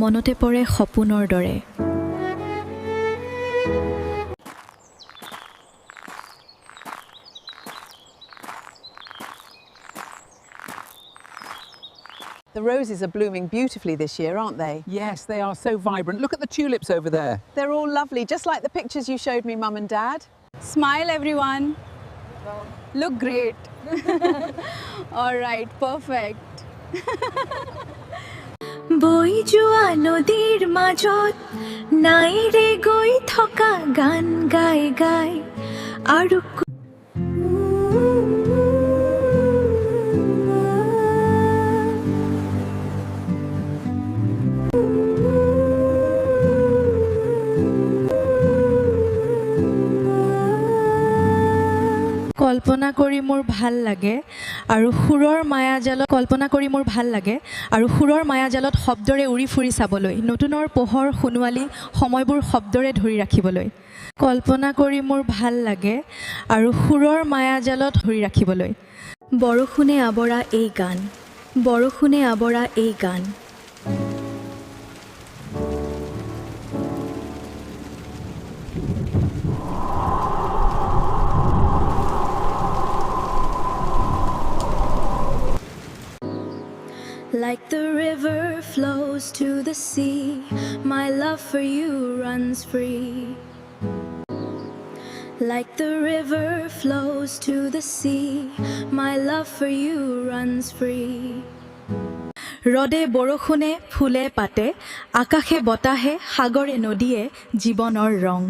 মনতে পৰে সপোনৰ দৰে। The roses are blooming beautifully this year, aren't they? Yes, they are so vibrant. Look at the tulips over there. They're all lovely, just like the pictures you showed me, Mum and Dad. Smile, everyone. Look great. All right, perfect. বৈ যোৱা নদীৰ মাজত নাইৰে গৈ থকা গান গাই গাই আৰু কল্পনা কৰি মোৰ ভাল লাগে আৰু সুৰৰ মায়াজালত শব্দৰে উৰি ফুৰি চাবলৈ, নতুনৰ পোহৰ সোণোৱালী সময়বোৰ শব্দৰে ধৰি ৰাখিবলৈ। কল্পনা কৰি মোৰ ভাল লাগে আৰু সুৰৰ মায়াজালত ধৰি ৰাখিবলৈ। বৰষুণে আৱৰা এই গান, বৰষুণে আৱৰা এই গান। Like the river flows to the sea, my love for you runs free. Like the river flows to the sea, my love for you runs free. ৰদে বৰষুণে ফুলে পাতে, আকাশে বতাহে সাগৰে নদীয়ে জীৱনৰ ৰং।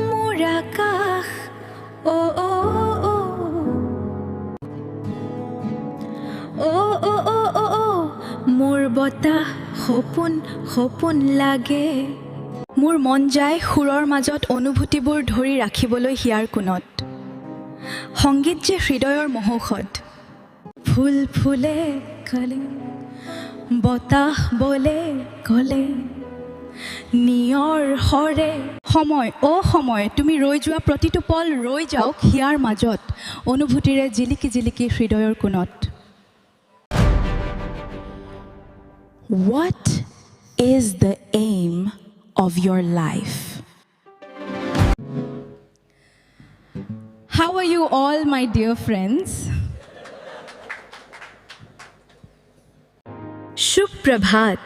মোৰ আকাশ মোৰ বতাহ সপোন সপোন লাগে। মোৰ মন যায় সুৰৰ মাজত অনুভূতিবোৰ ধৰি ৰাখিবলৈ হিয়াৰ কোণত। সংগীত যে হৃদয়ৰ মহৌষধ। ফুল ফুলে গলে, বতাহ বলে গলে, নিয়ৰ হৰে সময় সময় তুমি ৰৈ যোৱা প্ৰতিটো পল ৰৈ যাওক হিয়াৰ মাজত অনুভূতিৰে জিলিকি জিলিকি হৃদয়ৰ কোণত। What is the aim of your life? How are you all, my dear friends? शुभ प्रभात,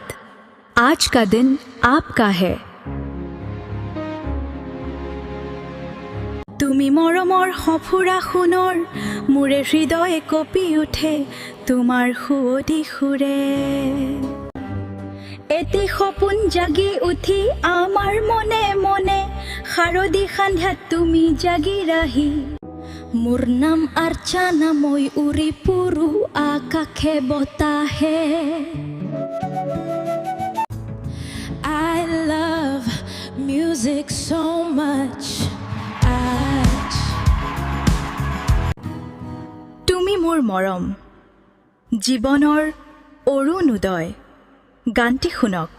आज का दिन आपका है। তুমি মৰমৰ সফুৰা সোণৰ, মোৰে হৃদয়ে কঁপি উঠে তোমাৰ সুৱদি সুৰে। এটি সপোন জাগি উঠি আমাৰ মনে মনে, শাৰদী সন্ধ্যাত তুমি জাগি ৰাহি। মোৰ নাম আৰ্চানা, মই উৰি ফুৰো আকাশে বতাহে। I love music so much. তুমি মোৰ মৰম, জীৱনৰ অৰুণোদয়, গানটি শুনক।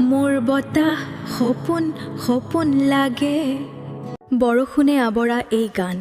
মোৰ বতাহ সপোন সপোন লাগে। বৰষুণে আৱৰা এই গান।